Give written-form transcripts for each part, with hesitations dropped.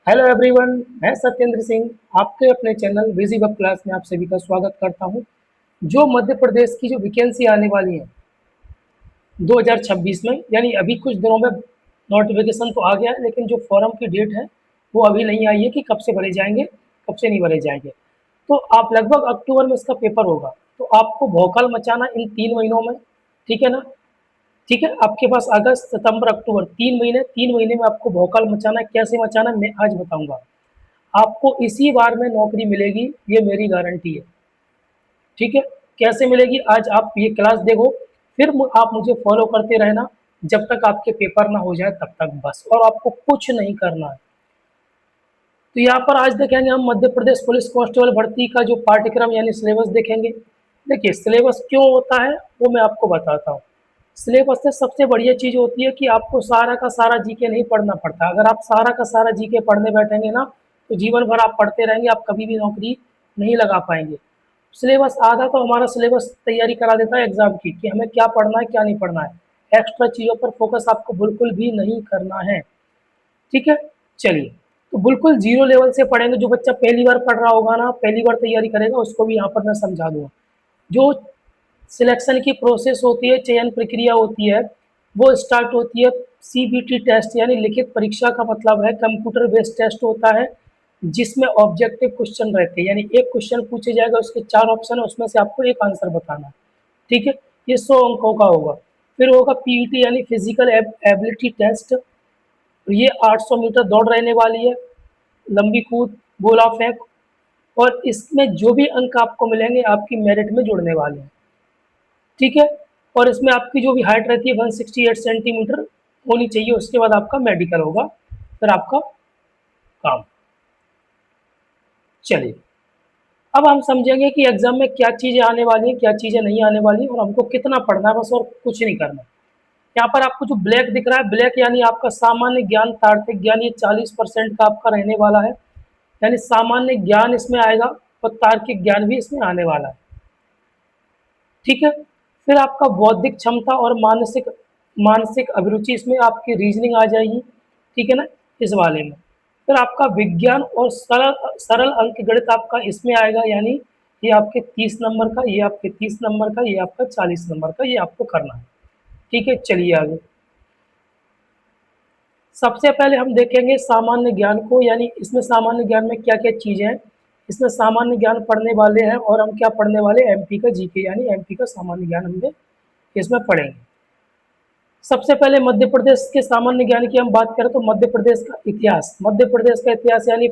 Hello everyone, मैं सत्येंद्र सिंह आपके अपने चैनल बिजी वेब क्लास में आप सभी का स्वागत करता हूं। जो मध्य प्रदेश की जो वैकेंसी आने वाली है 2026 में, यानी अभी कुछ दिनों में नोटिफिकेशन तो आ गया है, लेकिन जो फॉर्म की डेट है वो अभी नहीं आई है कि कब से भरे जाएंगे, कब से नहीं भरे जाएंगे। तो आप लगभग अक्टूबर में इसका पेपर होगा, तो आपको भौकाल मचाना इन 3 महीनों में। ठीक है ना? ठीक है, आपके पास अगस्त सितंबर अक्टूबर 3 महीने, 3 महीने में आपको भौकाल मचाना है। कैसे मचाना है मैं आज बताऊंगा। आपको इसी बार में नौकरी मिलेगी, ये मेरी गारंटी है। ठीक है, कैसे मिलेगी आज आप ये क्लास देखो, फिर आप मुझे फॉलो करते रहना जब तक आपके पेपर ना हो जाए तब तक, बस। और आपको कुछ नहीं करना है। तो यहाँ पर आज देखेंगे हम मध्य प्रदेश पुलिस कांस्टेबल भर्ती का जो पाठ्यक्रम यानी सिलेबस देखेंगे। देखिए, सिलेबस क्यों होता है वो मैं आपको बताता हूँ। सिलेबस से सबसे बढ़िया चीज़ होती है कि आपको सारा का सारा जीके नहीं पढ़ना पड़ता। अगर आप सारा का सारा जीके पढ़ने बैठेंगे ना, तो जीवन भर आप पढ़ते रहेंगे, आप कभी भी नौकरी नहीं लगा पाएंगे। सिलेबस आधा तो हमारा सिलेबस तैयारी करा देता है एग्जाम की, कि हमें क्या पढ़ना है क्या नहीं पढ़ना है। एक्स्ट्रा चीज़ों पर फोकस आपको बिल्कुल भी नहीं करना है। ठीक है, चलिए। तो बिल्कुल जीरो लेवल से पढ़ेंगे। जो बच्चा पहली बार पढ़ रहा होगा ना, पहली बार तैयारी करेगा, उसको भी यहाँ पर मैं समझा दूंगा। जो सिलेक्शन की प्रोसेस होती है, चयन प्रक्रिया होती है, वो स्टार्ट होती है सीबीटी टेस्ट यानी लिखित परीक्षा का मतलब है कंप्यूटर बेस्ड टेस्ट होता है, जिसमें ऑब्जेक्टिव क्वेश्चन रहते हैं। यानी एक क्वेश्चन पूछे जाएगा, उसके 4 ऑप्शन है, उसमें से आपको एक आंसर बताना है। ठीक है, ये 100 अंकों का होगा। फिर होगा पीईटी यानी फिजिकल एबिलिटी टेस्ट। ये 800 मीटर दौड़ रहने वाली है, लंबी कूद, गोला फेंक। और इसमें जो भी अंक आपको मिलेंगे आपकी मेरिट में जुड़ने वाले हैं। ठीक है, और इसमें आपकी जो भी हाइट रहती है 168 सेंटीमीटर होनी चाहिए। उसके बाद आपका मेडिकल होगा, फिर आपका काम। चलिए, अब हम समझेंगे कि एग्जाम में क्या चीज़ें आने वाली हैं, क्या चीज़ें नहीं आने वाली, और हमको कितना पढ़ना है, बस और कुछ नहीं करना। यहाँ पर आपको जो ब्लैक दिख रहा है, ब्लैक यानी आपका सामान्य ज्ञान, तार्किक ज्ञान, ये 40% का आपका रहने वाला है। यानी सामान्य ज्ञान इसमें आएगा और तार्किक ज्ञान भी इसमें आने वाला है। ठीक है, फिर आपका बौद्धिक क्षमता और मानसिक मानसिक अभिरुचि, इसमें आपकी रीजनिंग आ जाएगी। ठीक है ना, इस वाले में। फिर आपका विज्ञान और सरल सरल अंक गणित आपका इसमें आएगा। यानी ये आपके 30 नंबर का, ये आपके 30 नंबर का, ये आपका 40 नंबर का, ये आपको करना है। ठीक है, चलिए आगे। सबसे पहले हम देखेंगे सामान्य ज्ञान को, यानी इसमें सामान्य ज्ञान में क्या क्या चीज़ें हैं। इसमें सामान्य ज्ञान पढ़ने वाले हैं, और हम क्या पढ़ने वाले, एमपी का जीके यानी एमपी का सामान्य ज्ञान हमने इसमें पढ़ेंगे। सबसे पहले मध्य प्रदेश के सामान्य ज्ञान की हम बात करें तो मध्य प्रदेश का इतिहास। मध्य प्रदेश का इतिहास यानी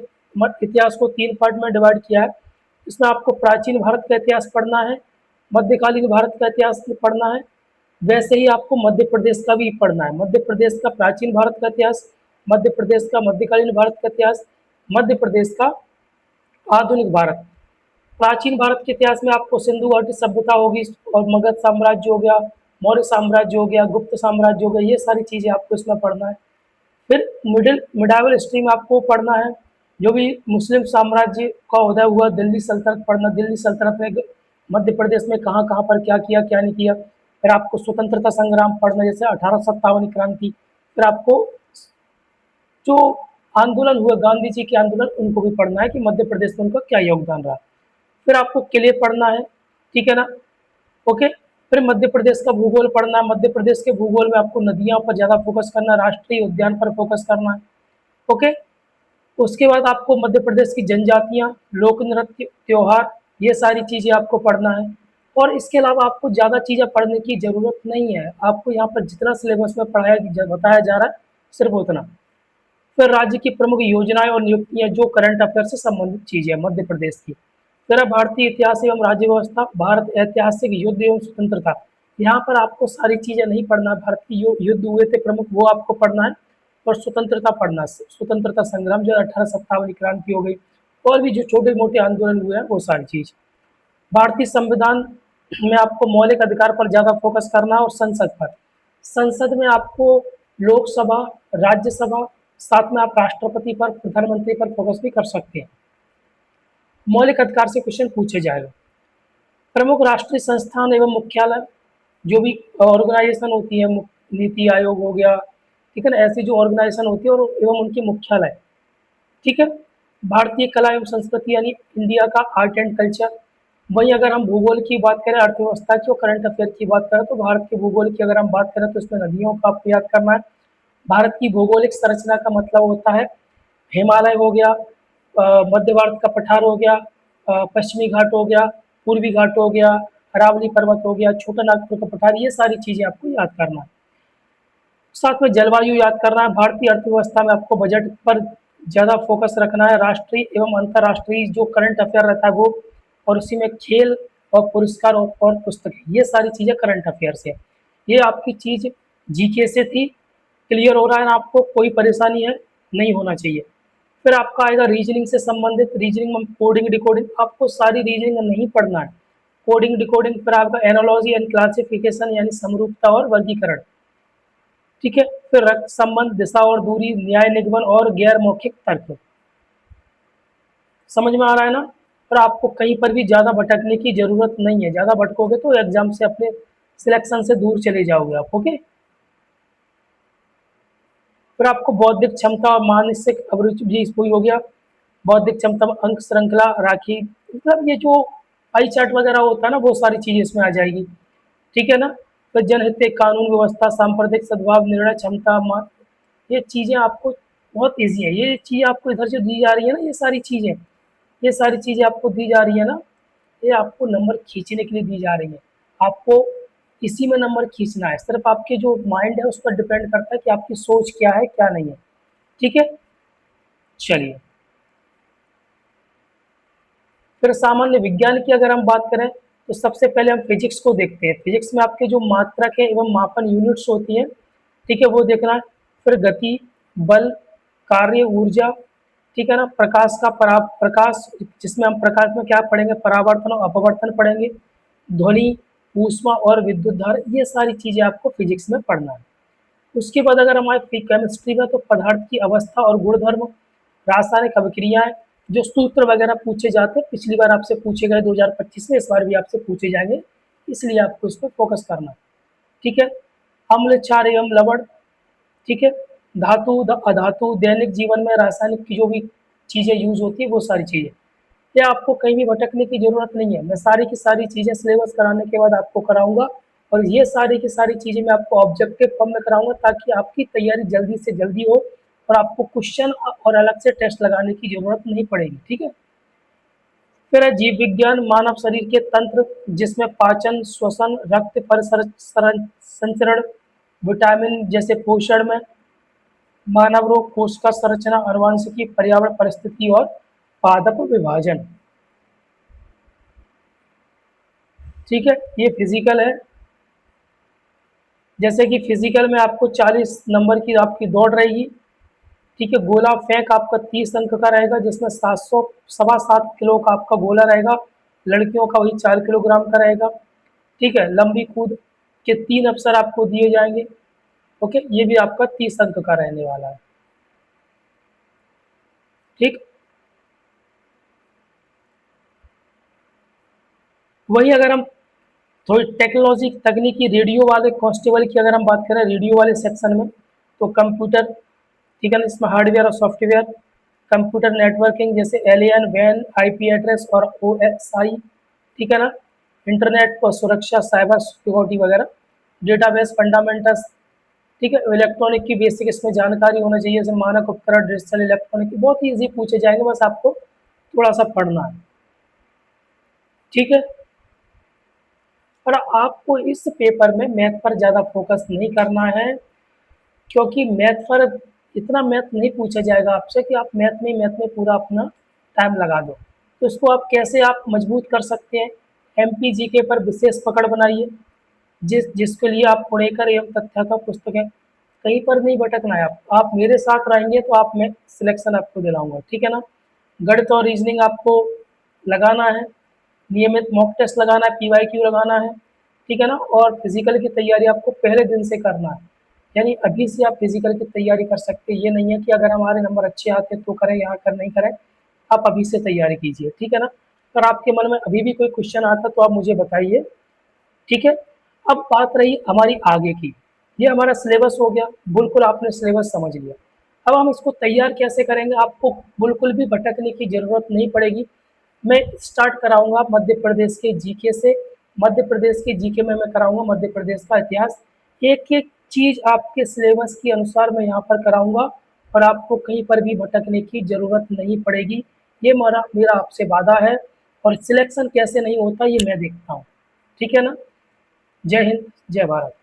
इतिहास को 3 पार्ट में डिवाइड किया है। इसमें आपको प्राचीन भारत का इतिहास पढ़ना है, मध्यकालीन भारत का इतिहास पढ़ना है, वैसे ही आपको मध्य प्रदेश का भी पढ़ना है। मध्य प्रदेश का प्राचीन भारत का इतिहास, मध्य प्रदेश का मध्यकालीन भारत का इतिहास, मध्य प्रदेश का आधुनिक भारत। प्राचीन भारत के इतिहास में आपको सिंधु घाटी सभ्यता होगी, और मगध साम्राज्य हो गया, मौर्य साम्राज्य हो गया, गुप्त साम्राज्य हो गया, ये सारी चीज़ें आपको इसमें पढ़ना है। फिर मिडावल हिस्ट्री में आपको पढ़ना है जो भी मुस्लिम साम्राज्य का उदय हुआ, दिल्ली सल्तनत पढ़ना। दिल्ली सल्तनत में मध्य प्रदेश में कहाँ कहाँ पर क्या किया क्या नहीं किया। फिर आपको स्वतंत्रता संग्राम पढ़ना, जैसे 1857 क्रांति। फिर आपको जो आंदोलन हुए, गांधी जी के आंदोलन, उनको भी पढ़ना है कि मध्य प्रदेश में उनका क्या योगदान रहा। फिर आपको किले पढ़ना है। ठीक है ना? ओके। फिर मध्य प्रदेश का भूगोल पढ़ना है। मध्य प्रदेश के भूगोल में आपको नदियों पर ज़्यादा फोकस करना है, राष्ट्रीय उद्यान पर फोकस करना है। ओके। उसके बाद आपको मध्य प्रदेश की जनजातियाँ, लोक नृत्य, त्योहार, ये सारी चीज़ें आपको पढ़ना है। और इसके अलावा आपको ज़्यादा चीज़ें पढ़ने की ज़रूरत नहीं है। आपको यहाँ पर जितना सिलेबस में बताया जा रहा है, सिर्फ उतना। फिर राज्य की प्रमुख योजनाएं और नियुक्तियां, जो करंट अफेयर से संबंधित चीजें हैं मध्य प्रदेश की। फिर है भारतीय इतिहास एवं राज्य व्यवस्था, भारत ऐतिहासिक युद्ध एवं स्वतंत्रता। यहाँ पर आपको सारी चीजें नहीं पढ़ना। भारत की युद्ध हुए थे प्रमुख, वो आपको पढ़ना है। और स्वतंत्रता पढ़ना, स्वतंत्रता संग्राम जो 1857 क्रांति हो गई, और भी जो छोटे मोटे आंदोलन हुए हैं वो सारी चीज। भारतीय संविधान में आपको मौलिक अधिकार पर ज़्यादा फोकस करना है, और संसद पर। संसद में आपको लोकसभा, राज्यसभा, साथ में आप राष्ट्रपति पर, प्रधानमंत्री पर फोकस भी कर सकते हैं। मौलिक अधिकार से क्वेश्चन पूछे जाएगा। प्रमुख राष्ट्रीय संस्थान एवं मुख्यालय, जो भी ऑर्गेनाइजेशन होती है, नीति आयोग हो गया, ठीक है ना, ऐसी जो ऑर्गेनाइजेशन होती है और एवं उनकी मुख्यालय, ठीक है। भारतीय कला एवं संस्कृति यानी इंडिया का आर्ट एंड कल्चर। वहीं अगर हम भूगोल की बात करें, अर्थव्यवस्था की और करंट अफेयर की बात करें, तो भारत के भूगोल की अगर हम बात करें तो इसमें नदियों का आपको याद करना है। भारत की भौगोलिक संरचना का मतलब होता है हिमालय हो गया, मध्य भारत का पठार हो गया, पश्चिमी घाट हो गया, पूर्वी घाट हो गया, अरावली पर्वत हो गया, छोटा नागपुर का पठार, ये सारी चीजें आपको याद करना है। साथ में जलवायु याद करना है। भारतीय अर्थव्यवस्था में आपको बजट पर ज़्यादा फोकस रखना है। राष्ट्रीय एवं अंतर्राष्ट्रीय जो करंट अफेयर रहता है वो, और उसी में खेल और पुरस्कार और पुस्तकें, ये सारी चीज़ें करंट अफेयर से। ये आपकी चीज़ जीके से थी। क्लियर हो रहा है ना आपको? कोई परेशानी है? नहीं होना चाहिए। फिर आपका आएगा रीजनिंग से संबंधित। रीजनिंग में कोडिंग डिकोडिंग, आपको सारी रीजनिंग नहीं पढ़ना है। कोडिंग डिकोडिंग, फिर आपका एनालॉजी एंड क्लासिफिकेशन यानी समरूपता और वर्गीकरण। ठीक है। फिर रक्त संबंध, दिशा और दूरी, न्याय निगमन और गैर मौखिक तर्क। समझ में आ रहा है ना? पर आपको कहीं पर भी ज्यादा भटकने की जरूरत नहीं है। ज्यादा भटकोगे तो एग्जाम से अपने सिलेक्शन से दूर चले जाओगे आप। ओके। फिर आपको बौद्धिक क्षमता और मानसिक अभिरुचि भी वही हो गया। बौद्धिक क्षमता में अंक श्रृंखला राखी, मतलब ये जो पाई चार्ट वगैरह होता है ना, वो सारी चीजें इसमें आ जाएगी। ठीक है ना? फिर जनहित, कानून व्यवस्था, सांप्रदायिक सद्भाव, निर्णय क्षमता, ये चीजें आपको बहुत ईजी है। ये चीज़ आपको इधर से दी जा रही है ना, ये सारी चीज़ें आपको दी जा रही है ना, ये आपको नंबर खींचने के लिए दी जा रही है। आपको इसी में नंबर खींचना है। सिर्फ आपके जो माइंड है उस पर डिपेंड करता है कि आपकी सोच क्या है क्या नहीं है। ठीक है। चलिए, फिर सामान्य विज्ञान की अगर हम बात करें तो सबसे पहले हम फिजिक्स को देखते हैं। फिजिक्स में आपके जो मात्रक है एवं मापन यूनिट्स होती है, ठीक है, वो देखना है। फिर गति, बल, कार्य, ऊर्जा, ठीक है ना, प्रकाश का प्रकाश, जिसमें हम प्रकाश में क्या पढ़ेंगे, परावर्तन और अपवर्तन पढ़ेंगे, ध्वनि, ऊष्मा और विद्युत धारा, ये सारी चीजें आपको फिजिक्स में पढ़ना है। उसके बाद अगर हमारे केमिस्ट्री में तो पदार्थ की अवस्था और गुणधर्म, रासायनिक अभिक्रियाएं, जो सूत्र वगैरह पूछे जाते हैं, पिछली बार आपसे पूछे गए 2025 में, इस बार भी आपसे पूछे जाएंगे, इसलिए आपको इस पर फोकस करना है। ठीक है। अम्ल, क्षार एवं लवण, ठीक है, धातु, अधातु, दैनिक जीवन में रासायनिक की जो भी चीजें यूज होती है वो सारी चीजें, ये आपको कहीं भी भटकने की जरूरत नहीं है। मैं सारी की सारी चीजें सिलेबस कराने के बाद आपको कराऊंगा, और ये सारी की सारी चीजें मैं आपको ऑब्जेक्टिव फॉर्म में कराऊंगा, ताकि आपकी तैयारी जल्दी से जल्दी हो और आपको क्वेश्चन और अलग से टेस्ट लगाने की जरूरत नहीं पड़ेगी। ठीक है। फिर है जीव विज्ञान, मानव शरीर के तंत्र, जिसमें पाचन, श्वसन, रक्त संचरण, विटामिन जैसे पोषण में, मानव रोग, कोशिका संरचना, अनुवांशिकी, पर्यावरण परिस्थिति और पादप विभाजन। ठीक है। ये फिजिकल है। जैसे कि फिजिकल में आपको 40 नंबर की आपकी दौड़ रहेगी। ठीक है। गोला फेंक आपका 30 अंक का रहेगा, जिसमें 700 7.25 किलो का आपका गोला रहेगा। लड़कियों का वही 4 किलोग्राम का रहेगा। ठीक है। लंबी कूद के 3 अवसर आपको दिए जाएंगे। ओके, ये भी आपका 30 अंक का रहने वाला है। ठीक। वही अगर हम थोड़ी टेक्नोलॉजी तकनीकी, रेडियो वाले कांस्टेबल की अगर हम बात करें, रेडियो वाले सेक्शन में, तो कंप्यूटर, ठीक है ना, इसमें हार्डवेयर और सॉफ्टवेयर, कंप्यूटर नेटवर्किंग जैसे एलियन, वैन, आईपी एड्रेस और ओएसआई, ठीक है ना, इंटरनेट पर सुरक्षा, साइबर सिक्योरिटी वगैरह, डेटाबेस फंडामेंटल्स, ठीक है, इलेक्ट्रॉनिक की बेसिक इसमें जानकारी होना चाहिए, जैसे मानक उपकरण, डिजिटल इलेक्ट्रॉनिक, बहुत ही ईजी पूछे जाएंगे, बस आपको थोड़ा सा पढ़ना है। ठीक है। पर आपको इस पेपर में मैथ पर ज़्यादा फोकस नहीं करना है, क्योंकि मैथ पर इतना मैथ नहीं पूछा जाएगा आपसे कि आप मैथ में पूरा अपना टाइम लगा दो। तो इसको आप कैसे आप मजबूत कर सकते हैं, एमपीजीके पर विशेष पकड़ बनाइए, जिसके लिए आप पुणेकर एवं तथ्यात्मक पुस्तकें, कहीं पर नहीं भटकना है। आप मेरे साथ रहेंगे तो आप मैं सिलेक्शन आपको दिलाऊंगा। ठीक है ना। गणित और रीजनिंग आपको लगाना है, नियमित मॉक टेस्ट लगाना है, पीवाईक्यू लगाना है। ठीक है ना। और फिजिकल की तैयारी आपको पहले दिन से करना है, यानी अभी से आप फिजिकल की तैयारी कर सकते हैं। ये नहीं है कि अगर हमारे नंबर अच्छे आते हैं तो करें, यहाँ कर नहीं करें, आप अभी से तैयारी कीजिए। ठीक है ना। अगर आपके मन में अभी भी कोई क्वेश्चन आता तो आप मुझे बताइए। ठीक है। अब बात रही हमारी आगे की, ये हमारा सिलेबस हो गया, बिल्कुल आपने सिलेबस समझ लिया। अब हम इसको तैयार कैसे करेंगे, आपको बिल्कुल भी भटकने की ज़रूरत नहीं पड़ेगी। मैं स्टार्ट कराऊँगा मध्य प्रदेश के जीके से। मध्य प्रदेश के जीके में मैं कराऊँगा मध्य प्रदेश का इतिहास। एक-एक चीज़ आपके सिलेबस के अनुसार मैं यहाँ पर कराऊँगा और आपको कहीं पर भी भटकने की ज़रूरत नहीं पड़ेगी। ये मेरा मेरा आपसे वादा है और सिलेक्शन कैसे नहीं होता ये मैं देखता हूँ। ठीक है ना? जय हिंद, जय भारत।